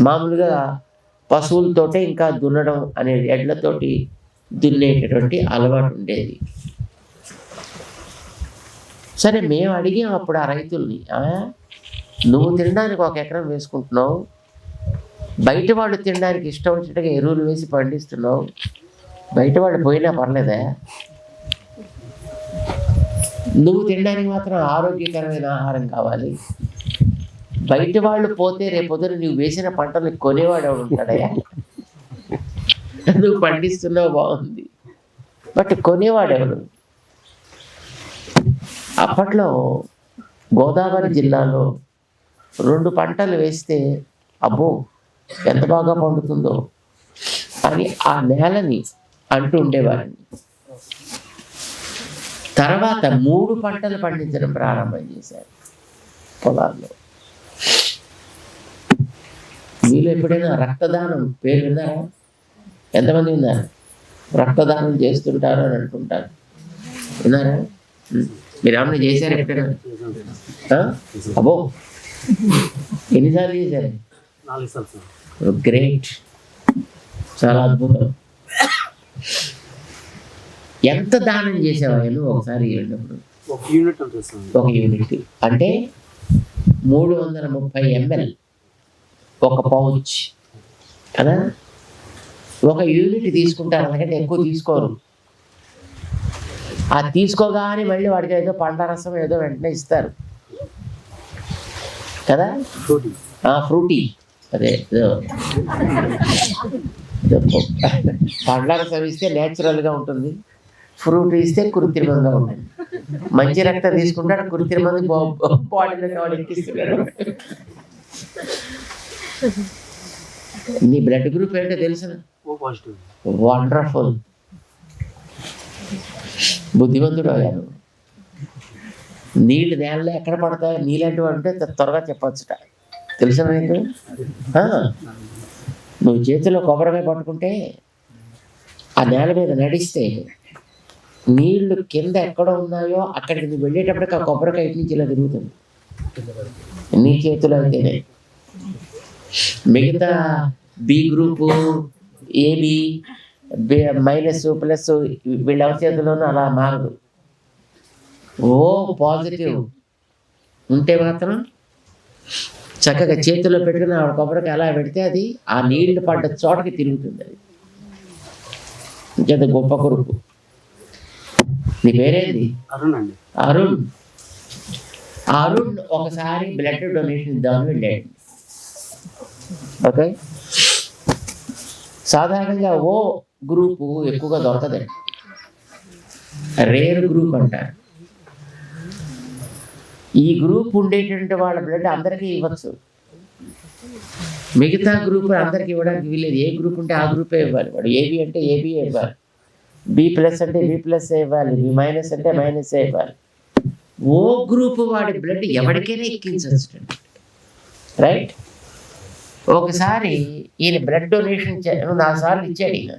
మామూలుగా పశువులతోటే ఇంకా దున్నడం అనేది, ఎడ్లతోటి దున్నేటటువంటి అలవాటు ఉండేది. సరే మేము అడిగాం అప్పుడు ఆ రైతుల్ని, నువ్వు తినడానికి 1 ఎకరం వేసుకుంటున్నావు, బయట వాళ్ళు తినడానికి ఇష్టం వచ్చినట్టుగా ఎరువులు వేసి పండిస్తున్నావు, బయట వాళ్ళు పోయినా పర్లేదా, నువ్వు తినడానికి మాత్రం ఆరోగ్యకరమైన ఆహారం కావాలి, బయట వాళ్ళు పోతే రేపొద్దున నువ్వు వేసిన పంటలు కొనేవాడు ఎవడు ఉంటాడయ్యా, నువ్వు పండిస్తున్నావు బాగుంది, బట్ కొనేవాడెవడు? అప్పట్లో గోదావరి జిల్లాలో 2 పంటలు వేస్తే అబ్బో ఎంత బాగా పండుతుందో అని ఆ నేలని అంటూ ఉండేవారిని. తర్వాత 3 పంటలు పండించడం ప్రారంభం చేశారు పొలాల్లో. మీలో ఎప్పుడైనా రక్తదానం పేరు విన్నారా? ఎంతమంది విన్నారు? రక్తదానం చేస్తుంటారు అని అంటుంటారు, విన్నారా? మీరు ఏమన్నా చేశారు ఎక్కడైనా? అబ్బో ఎన్నిసార్లు చేశారు? 4 సార్లు. గ్రేట్, చాలా అద్భుతం. ఎంత దానం చేసావా నువ్వు ఒకసారి వెళ్ళినప్పుడు? 1 యూనిట్ అంటే 330 ml, 1 పౌచ్ కదా. 1 యూనిట్ తీసుకుంటారు, అందుకంటే ఎక్కువ తీసుకోరు. అది తీసుకోగానే మళ్ళీ వాడికి ఏదో పండ్ల ఏదో వెంటనే ఇస్తారు కదా, ఫ్రూటీ, అదే పండ్ల రసం ఇస్తే న్యాచురల్గా ఉంటుంది, ఫ్రూట్ ఇస్తే కృత్రిమంగా ఉంటుంది. మంచి రక్తం తీసుకుంటాడు, కృత్రిమంది బాడీలో వాడు ఎక్కిస్తున్నాడు. నీ బ్లడ్ గ్రూప్ ఏంటో తెలుసు? వండర్ఫుల్, బుద్ధిమంతుడు అయ్యాను. నీళ్ళు నేలలో ఎక్కడ పడతాయి, నీలాంటి వాడు ఉంటే త్వరగా చెప్పొచ్చుట, తెలుసా నీకు? నువ్వు చేతిలో కొబ్బరికాయ పట్టుకుంటే ఆ నేల మీద నడిస్తే నీళ్లు కింద ఎక్కడ ఉన్నాయో అక్కడికి నువ్వు వెళ్ళేటప్పటికి ఆ కొబ్బరికాయ నుంచి ఇలా తిరుగుతుంది నీ చేతిలో అయితేనే. మిగతా B group, AB, minus, plus వీళ్ళ చేతిలోనూ అలా మారదు. ఓ పాజిటివ్ ఉంటే మాత్రం చక్కగా చేతిలో పెట్టుకుని ఆవిడ కొబ్బరికాయ అలా పెడితే అది ఆ నీళ్లు పడ్డ చోటకి తిరుగుతుంది. అది ఇంకేంత గొప్ప కొరుకు. నీ పేరేంది? అరుణ్. అరుణ్ ఒకసారి బ్లడ్ డొనేషన్ ఇద్దామని వెళ్ళాడు. ఓకే, సాధారణంగా ఓ గ్రూపు ఎక్కువగా దొరకదండి, రేర్ గ్రూప్ అంటారు. ఈ గ్రూప్ ఉండేటువంటి వాళ్ళ బ్లడ్ అందరికీ ఇవ్వచ్చు, మిగతా గ్రూప్ అందరికి ఇవ్వడానికి వీలేదు. ఏ గ్రూప్ ఉంటే ఆ గ్రూపే ఇవ్వాలి. వాడు ఏబి అంటే ఏబి ఇవ్వాలి, బి ప్లస్ అంటే బి ప్లస్ ఇవ్వాలి, బి మైనస్ అంటే మైనస్ ఇవ్వాలి. ఓ గ్రూప్ వాడి బ్లడ్ ఎవరికైనా ఎక్కించవచ్చు, రైట్? ఒకసారి ఈయన బ్లడ్ డొనేషన్ 4 సార్లు ఇచ్చాడు. ఈయన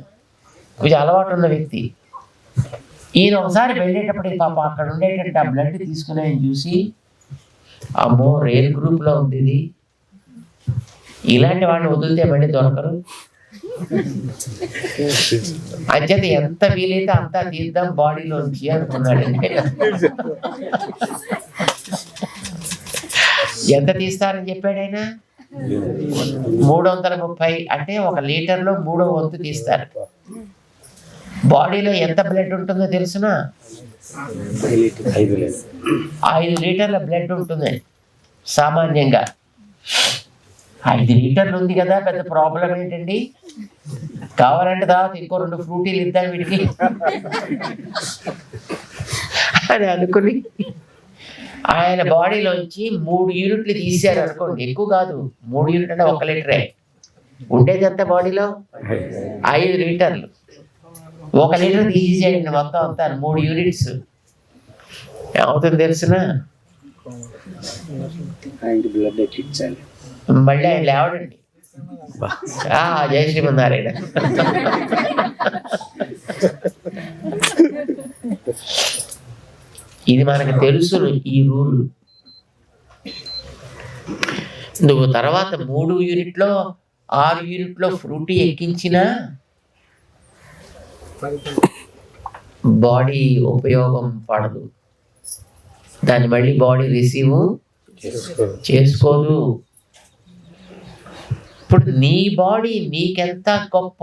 కొంచెం అలవాటు ఉన్న వ్యక్తి. ఈయన ఒకసారి వెళ్ళేటప్పటికి పాప అక్కడ ఉండేటట్టు ఆ బ్లడ్ తీసుకునే చూసి, అమ్మో రేర్ గ్రూప్లో ఉంది ఇది, ఇలాంటి వాడిని వదిలితే మళ్ళీ దొరకరు, అంచేత ఎంత వీలైతే అంతా తీద్దాం బాడీలోంచి అనుకున్నాడు. ఎంత తీస్తారని చెప్పాడు ఆయన? 330, అంటే 1 లీటర్లో 3వ వంతు తీస్తారు. బాడీలో ఎంత బ్లడ్ ఉంటుందో తెలుసునా? 5 లీటర్ల బ్లడ్ ఉంటుంది సామాన్యంగా. 5 లీటర్లు ఉంది కదా, పెద్ద ప్రాబ్లం ఏంటండి? కావాలంటే తర్వాత ఇంకో 2 ఫ్రూటీలు ఇద్దాం వీడికి అని అనుకుని ఆయన బాడీలోంచి 3 యూనిట్లు తీశారు అనుకోండి. ఎక్కువ కాదు, 3 యూనిట్ అంటే 1 లీటరే ఉండేది. అంత బాడీలో 5 లీటర్లు, 1 లీటర్ తీసేయండి మొత్తం అంతా, 3 యూనిట్స్ ఏమవుతుంది తెలుసునా? మళ్ళీ ఆయన లేవడండి, జయ శ్రీమన్నారాయణ. ఇది మనకు తెలుసు ఈ రూల్. నువ్వు తర్వాత 3 యూనిట్లో 6 యూనిట్లో ఫ్రూటీ ఎక్కించినా బాడీ ఉపయోగం పడదు, దాన్ని మళ్ళీ బాడీ రిసీవ్ చేసుకోదు. ఇప్పుడు నీ బాడీ నీకెంత గొప్ప,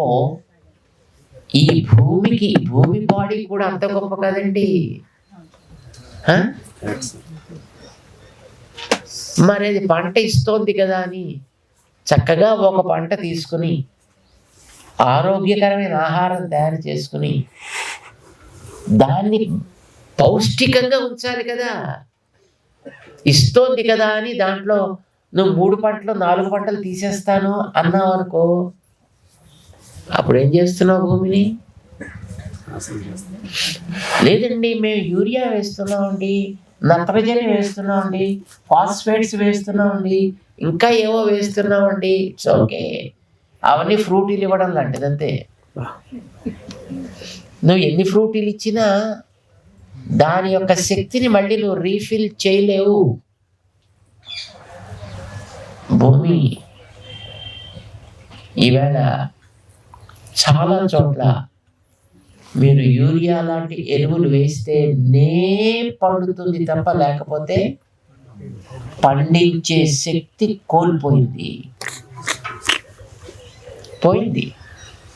ఈ భూమి బాడీ కూడా అంత గొప్ప కదండి. మరి అది పంట ఇస్తోంది కదా అని చక్కగా ఒక పంట తీసుకుని ఆరోగ్యకరమైన ఆహారం తయారు చేసుకుని దాన్ని పౌష్టికంగా ఉంచాలి కదా. ఇస్తోంది కదా అని దాంట్లో నువ్వు 3 పంటలు 4 పంటలు తీసేస్తాను అన్నావు అనుకో, అప్పుడు ఏం చేస్తున్నావు భూమిని? లేదండి మేము యూరియా వేస్తున్నామండి, నత్రజని వేస్తున్నామండి, ఫాస్ఫేట్స్ వేస్తున్నామండి, ఇంకా ఏవో వేస్తున్నామండి, ఇట్స్ ఓకే, అవన్నీ ఫ్రూటీలు ఇవ్వడం లాంటిదంతే. నువ్వు ఎన్ని ఫ్రూటీలు ఇచ్చినా దాని యొక్క శక్తిని మళ్ళీ నువ్వు రీఫిల్ చేయలేవు. భూమి ఈవేళ చాలా చోట్ల మీరు యూరియా లాంటి ఎరువులు వేస్తేనే పండుతుంది తప్ప లేకపోతే పండించే శక్తి కోల్పోయింది, పోయింది.